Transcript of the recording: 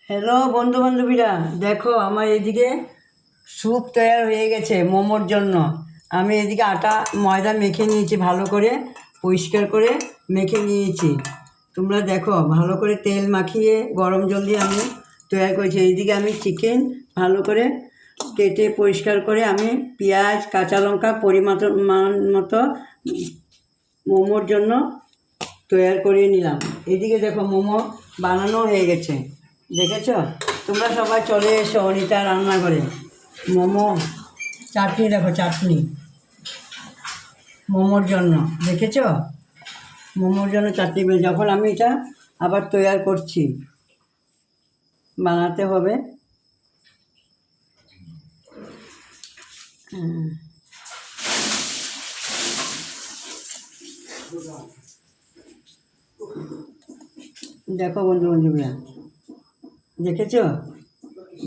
Hello বন্ধু বান্ধবীরা, দেখো আমার এদিকে স্যুপ তৈরি হয়ে গেছে মোমোর জন্য। আমি এদিকে আটা ময়দা মেখে নিয়েছি, ভালো করে পরিষ্কার করে মেখে নিয়েছি। তোমরা দেখো, ভালো করে তেল মাখিয়ে গরম জল দিয়ে আমি তৈরি করেছি। এইদিকে আমি চিকেন ভালো করে কেটে পরিষ্কার করে আমি পেঁয়াজ কাঁচা লঙ্কা পরিমাণ মতো মোমোর জন্য তৈরি করে নিলাম। এদিকে দেখো মোমো বানানো হয়ে গেছে, দেখেছ? তোমরা সবাই চলে এসো অনিতা রান্নাঘরে। মোমো চাটনি দেখো, চাটনি মোমোর জন্য, দেখেছ? মোমোর জন্য চাটনি যখন আমি এটা আবার তৈরি করছি, বানাতে হবে। দেখো বন্ধু বান্ধবীরা, দেখেছ?